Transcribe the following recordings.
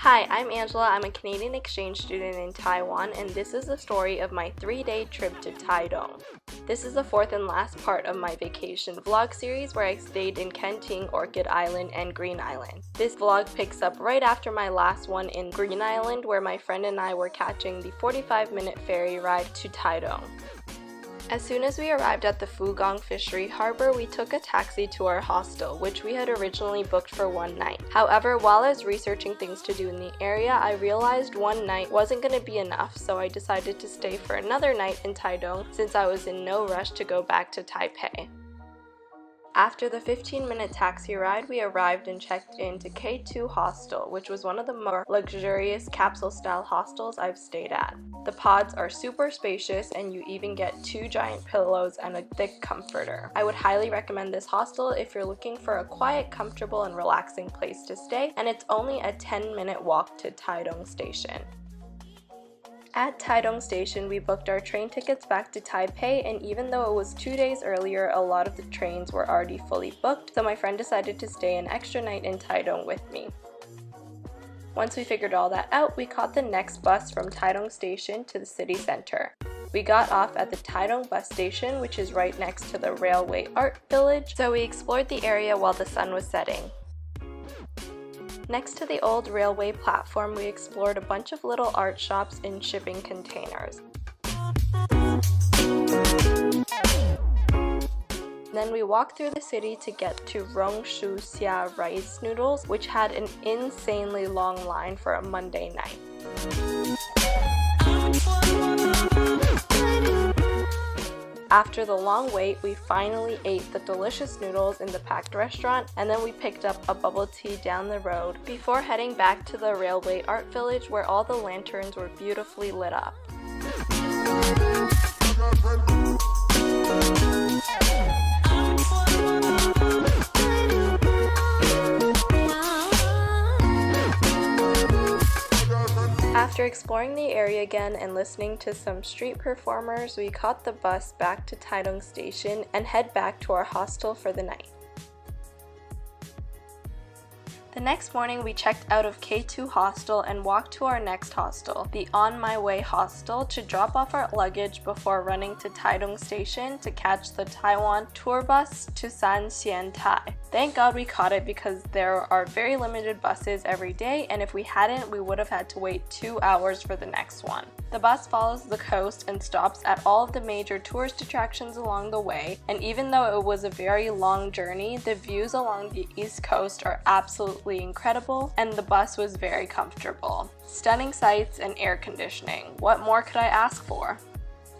Hi, I'm Angela. I'm a Canadian exchange student in Taiwan, and this is the story of my 3-day trip to Taitung. This is the fourth and last part of my vacation vlog series where I stayed in Kenting, Orchid Island, and Green Island. This vlog picks up right after my last one in Green Island, where my friend and I were catching the 45-minute ferry ride to Taitung. As soon as we arrived at the Fugong Fishery Harbor, we took a taxi to our hostel, which we had originally booked for one night. However, while I was researching things to do in the area, I realized one night wasn't going to be enough, so I decided to stay for another night in Taitung since I was in no rush to go back to Taipei. After the 15-minute taxi ride, we arrived and checked into K2 Hostel, which was one of the more luxurious capsule-style hostels I've stayed at. The pods are super spacious, and you even get 2 giant pillows and a thick comforter. I would highly recommend this hostel if you're looking for a quiet, comfortable, and relaxing place to stay, and it's only a 10-minute walk to Taitung Station. At Taitung Station, we booked our train tickets back to Taipei, and even though it was 2 days earlier, a lot of the trains were already fully booked, so my friend decided to stay an extra night in Taitung with me. Once we figured all that out, we caught the next bus from Taitung Station to the city center. We got off at the Taitung bus station, which is right next to the Railway Art Village, so we explored the area while the sun was setting. Next to the old railway platform, we explored a bunch of little art shops in shipping containers. Then we walked through the city to get to Rongshu Xia rice noodles, which had an insanely long line for a Monday night. After the long wait, we finally ate the delicious noodles in the packed restaurant, and then we picked up a bubble tea down the road before heading back to the Railway Art Village where all the lanterns were beautifully lit up. After exploring the area again and listening to some street performers, we caught the bus back to Taitung Station and head back to our hostel for the night. The next morning, we checked out of K2 Hostel and walked to our next hostel, the On My Way Hostel, to drop off our luggage before running to Taitung Station to catch the Taiwan tour bus to Sanxiantai. Thank God we caught it because there are very limited buses every day, and if we hadn't, we would have had to wait 2 hours for the next one. The bus follows the coast and stops at all of the major tourist attractions along the way, and even though it was a very long journey, the views along the east coast are absolutely incredible, and the bus was very comfortable. Stunning sights and air conditioning. What more could I ask for?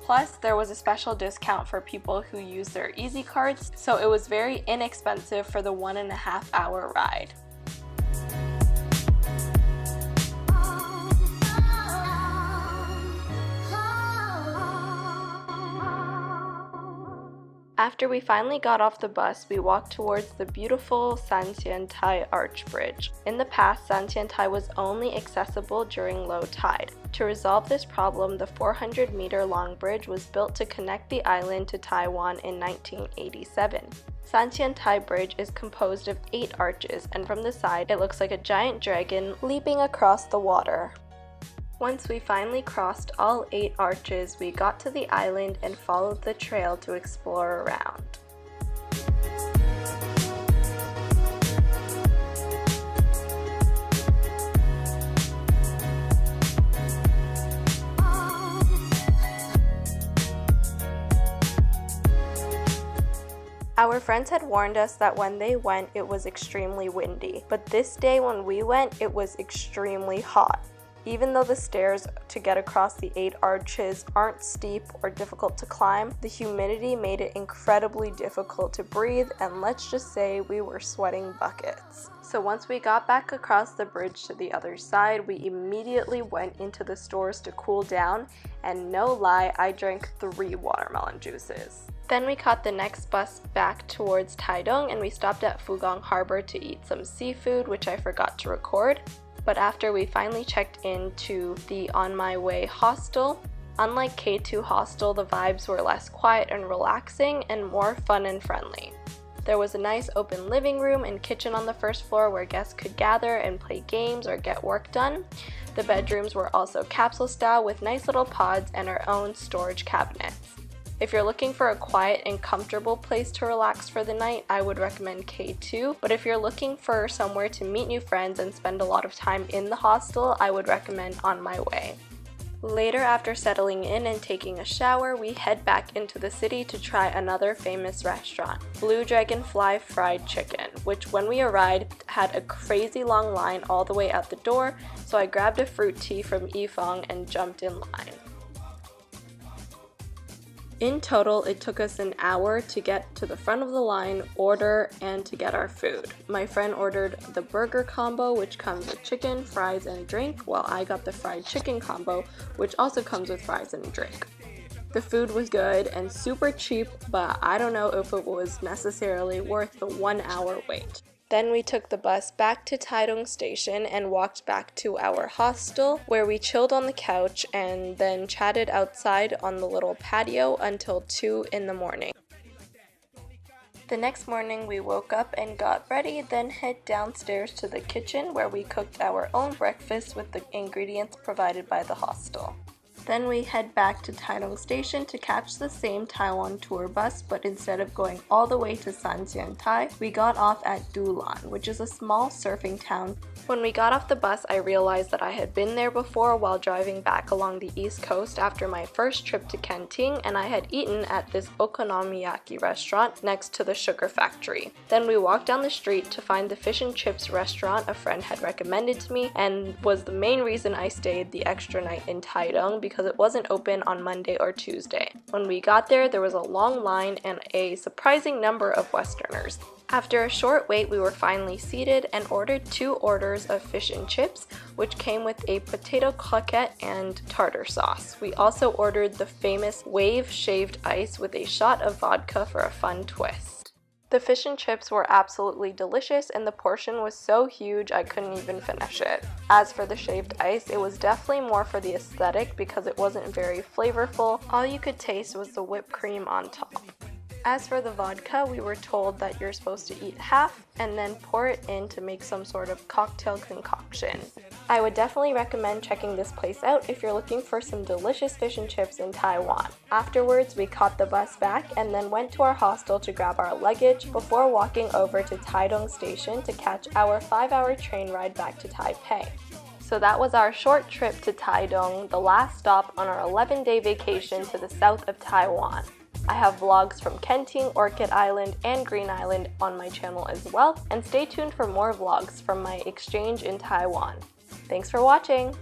Plus, there was a special discount for people who use their Easy cards, so it was very inexpensive for the 1.5 hour ride. After we finally got off the bus, we walked towards the beautiful Sanxiantai Arch Bridge. In the past, Sanxiantai was only accessible during low tide. To resolve this problem, the 400-meter-long bridge was built to connect the island to Taiwan in 1987. Sanxiantai Bridge is composed of 8 arches, and from the side, it looks like a giant dragon leaping across the water. Once we finally crossed all 8 arches, we got to the island and followed the trail to explore around. Our friends had warned us that when they went, it was extremely windy, but this day when we went, it was extremely hot. Even though the stairs to get across the 8 arches aren't steep or difficult to climb, the humidity made it incredibly difficult to breathe, and let's just say we were sweating buckets. So once we got back across the bridge to the other side, we immediately went into the stores to cool down, and no lie, I drank 3 watermelon juices. Then we caught the next bus back towards Taitung, and we stopped at Fugong Harbor to eat some seafood, which I forgot to record. But after we finally checked into the On My Way hostel, unlike K2 Hostel, the vibes were less quiet and relaxing and more fun and friendly. There was a nice open living room and kitchen on the first floor where guests could gather and play games or get work done. The bedrooms were also capsule style with nice little pods and our own storage cabinets. If you're looking for a quiet and comfortable place to relax for the night, I would recommend K2, but if you're looking for somewhere to meet new friends and spend a lot of time in the hostel, I would recommend On My Way. Later, after settling in and taking a shower, we head back into the city to try another famous restaurant, Blue Dragonfly Fried Chicken, which when we arrived had a crazy long line all the way out the door, so I grabbed a fruit tea from Yifeng and jumped in line. In total, it took us an hour to get to the front of the line, order, and to get our food. My friend ordered the burger combo, which comes with chicken, fries, and drink, while I got the fried chicken combo, which also comes with fries and drink. The food was good and super cheap, but I don't know if it was necessarily worth the 1 hour wait. Then we took the bus back to Taitung station and walked back to our hostel, where we chilled on the couch and then chatted outside on the little patio until 2 in the morning. The next morning we woke up and got ready, then head downstairs to the kitchen where we cooked our own breakfast with the ingredients provided by the hostel. Then we head back to Taitung Station to catch the same Taiwan tour bus, but instead of going all the way to Sanxiantai, we got off at Dulan, which is a small surfing town. When we got off the bus, I realized that I had been there before while driving back along the east coast after my first trip to Kenting, and I had eaten at this okonomiyaki restaurant next to the sugar factory. Then we walked down the street to find the fish and chips restaurant a friend had recommended to me, and was the main reason I stayed the extra night in Taitung because it wasn't open on Monday or Tuesday. When we got there was a long line and a surprising number of Westerners. After a short wait, we were finally seated and ordered 2 orders of fish and chips, which came with a potato croquette and tartar sauce. We also ordered the famous wave shaved ice with a shot of vodka for a fun twist. The fish and chips were absolutely delicious and the portion was so huge I couldn't even finish it. As for the shaved ice, it was definitely more for the aesthetic because it wasn't very flavorful. All you could taste was the whipped cream on top. As for the vodka, we were told that you're supposed to eat half and then pour it in to make some sort of cocktail concoction. I would definitely recommend checking this place out if you're looking for some delicious fish and chips in Taiwan. Afterwards, we caught the bus back and then went to our hostel to grab our luggage before walking over to Taitung Station to catch our 5-hour train ride back to Taipei. So that was our short trip to Taitung, the last stop on our 11-day vacation to the south of Taiwan. I have vlogs from Kenting, Orchid Island, and Green Island on my channel as well, and stay tuned for more vlogs from my exchange in Taiwan. Thanks for watching!